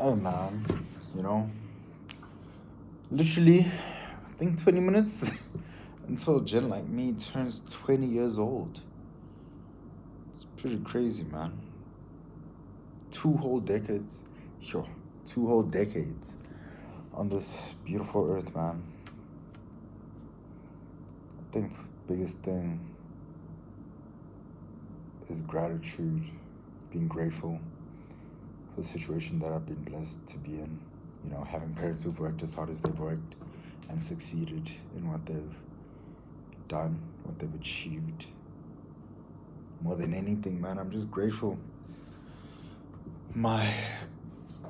Hey man, you know, literally, I think 20 minutes until Jen like me turns 20 years old. It's pretty crazy, man. 2 whole decades. Sure, 2 whole decades on this beautiful earth, man. I think biggest thing is gratitude, being grateful for the situation that I've been blessed to be in. Having parents who've worked as hard as they've worked and succeeded in what they've done, what they've achieved. More than anything, man, I'm just grateful. My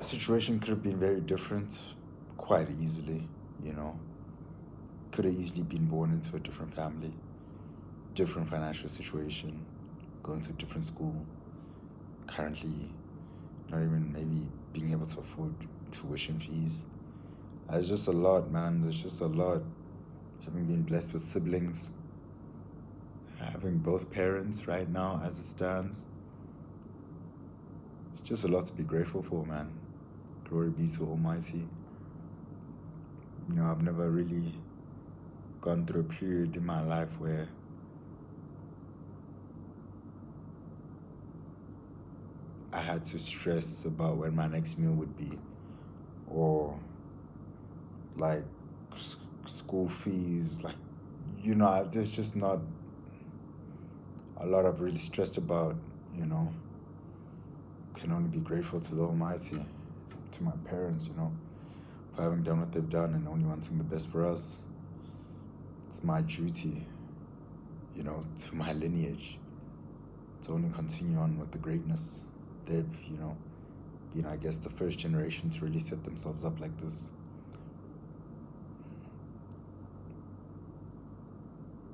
situation could have been very different quite easily, you know. Could have easily been born into a different family, different financial situation, going to a different school, currently not even maybe being able to afford tuition fees. It's just a lot, man. There's just a lot. Having been blessed with siblings, having both parents right now as it stands, it's just a lot to be grateful for, man. Glory be to Almighty. I've never really gone through a period in my life where I had to stress about when my next meal would be, or like school fees. There's just not a lot I've really stressed about. You know, can only be grateful to the Almighty, to my parents. For having done what they've done and only wanting the best for us. It's my duty, to my lineage, to only continue on with the greatness. They've, been, I guess, the first generation to really set themselves up like this.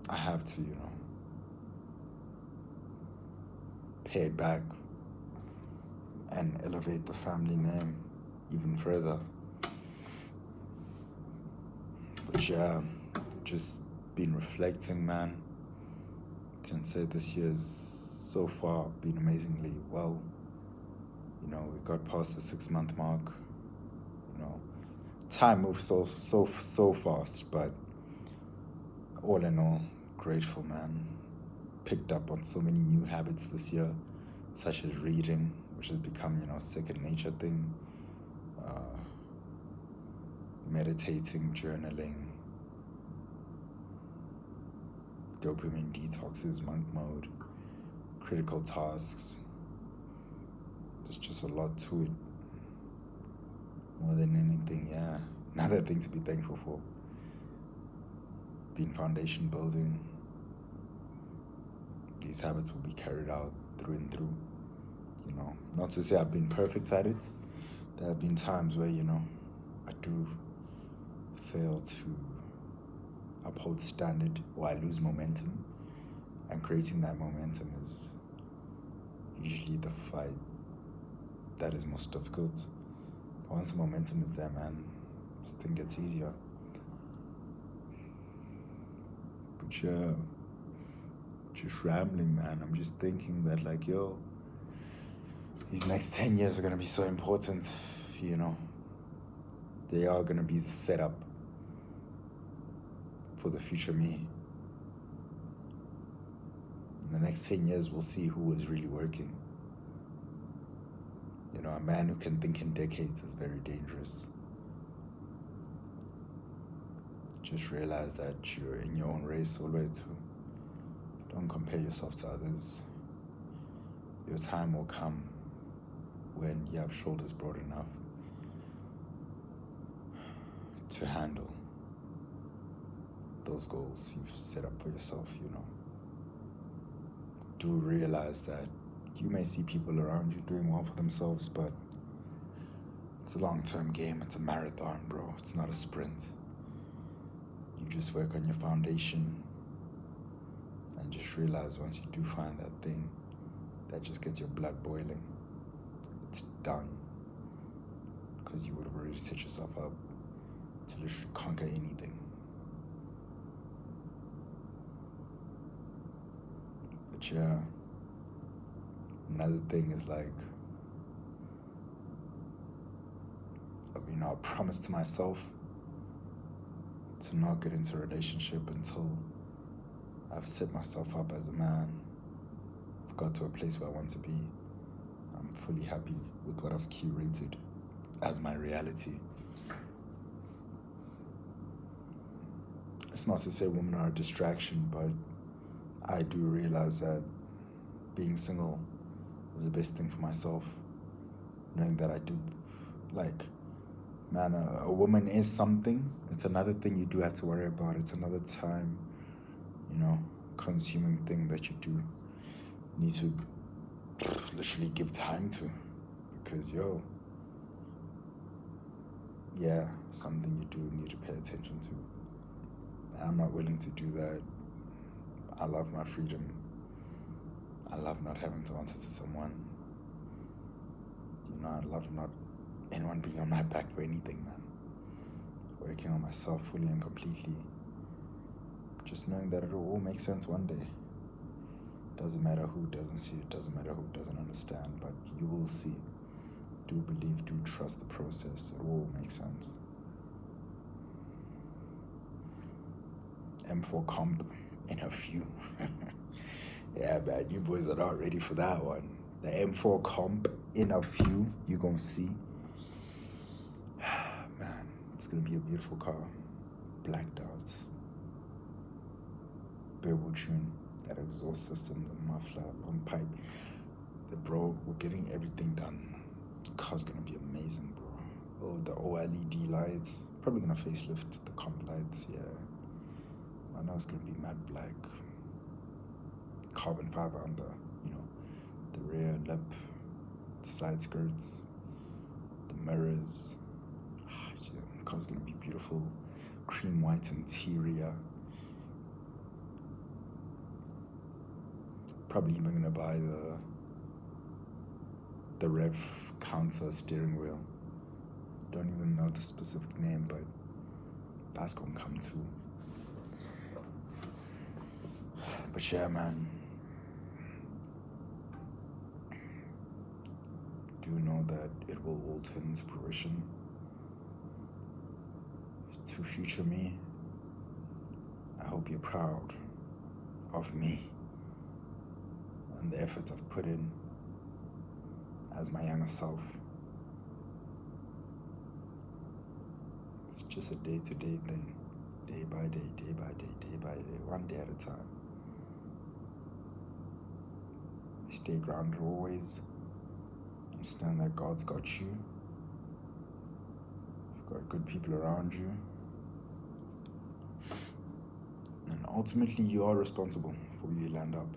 I have to, pay it back and elevate the family name even further. But yeah, just been reflecting, man. Can say this year's so far been amazingly well. We got past the 6 month mark. Time moves so fast, but all in all, grateful, man. Picked up on so many new habits this year, such as reading, which has become, second nature thing. Meditating, journaling, dopamine detoxes, monk mode, critical tasks. There's just a lot to it. More than anything, yeah. Another thing to be thankful for. Being foundation building. These habits will be carried out through and through. Not to say I've been perfect at it. There have been times where, I do fail to uphold standard or I lose momentum. And creating that momentum is usually the fight that is most difficult. But once the momentum is there, man, this thing gets easier. But yeah, just rambling, man. I'm just thinking that, like, these next 10 years are going to be so important, They are going to be the setup for the future me. In the next 10 years, we'll see who is really working. A man who can think in decades is very dangerous. Just realize that you're in your own race already too. Don't compare yourself to others. Your time will come when you have shoulders broad enough to handle those goals you've set up for yourself, Do realize that you may see people around you doing well for themselves, but it's a long-term game. It's a marathon, bro. It's not a sprint. You just work on your foundation and just realize once you do find that thing that just gets your blood boiling, it's done. Because you would have already set yourself up to literally conquer anything. But yeah, another thing is like I promised to myself to not get into a relationship until I've set myself up as a man. I've got to a place where I want to be. I'm fully happy with what I've curated as my reality. It's not to say women are a distraction, but I do realize that being single is the best thing for myself. Knowing that I do, like, man, a woman is something. It's another thing you do have to worry about. It's another time, consuming thing that you do need to literally give time to. Because, yeah, something you do need to pay attention to. And I'm not willing to do that. I love my freedom. I love not having to answer to someone. I love not anyone being on my back for anything, man. Working on myself fully and completely. Just knowing that it'll all make sense one day. Doesn't matter who doesn't see it, doesn't matter who doesn't understand, but you will see. Do believe, do trust the process. It will make sense. M4 comp in a few. Yeah, man, you boys are not ready for that one. The M4 comp in a few, you gonna see. Man, it's gonna be a beautiful car. Blacked out. Turbo tune, that exhaust system, the muffler, long pipe. Bro, we're getting everything done. The car's gonna be amazing, bro. Oh, the OLED lights. Probably gonna facelift the comp lights, yeah. I know it's gonna be matte black. Carbon fiber on the rear lip, the side skirts, the mirrors. Yeah, the car's gonna be beautiful. Cream white interior. Probably even gonna buy the rev counter steering wheel. Don't even know the specific name, but that's gonna come too. But yeah, man, do know that it will all turn into fruition. To future me, I hope you're proud of me and the effort I've put in as my younger self. It's just a day-to-day thing, day by day, day by day, day by day, one day at a time. Stay grounded always. Understand that God's got you. You've got good people around you. And ultimately, you are responsible for where you land up.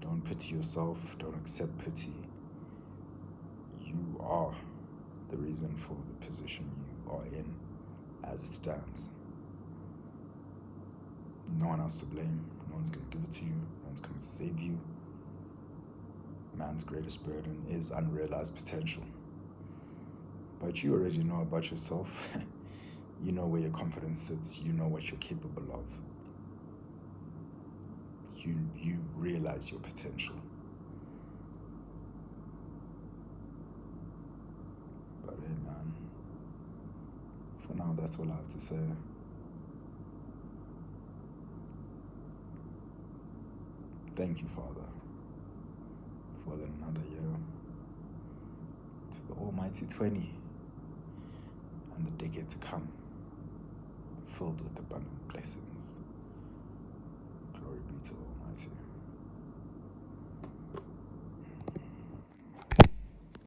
Don't pity yourself. Don't accept pity. You are the reason for the position you are in as it stands. No one else to blame. No one's going to give it to you. No one's going to save you. Man's greatest burden is unrealized potential. But you already know about yourself. You know where your confidence sits. You know what you're capable of. You realize your potential. But hey, man, for now, that's all I have to say. Thank you, Father, for another year, to the almighty 20 and the decade to come, filled with abundant blessings.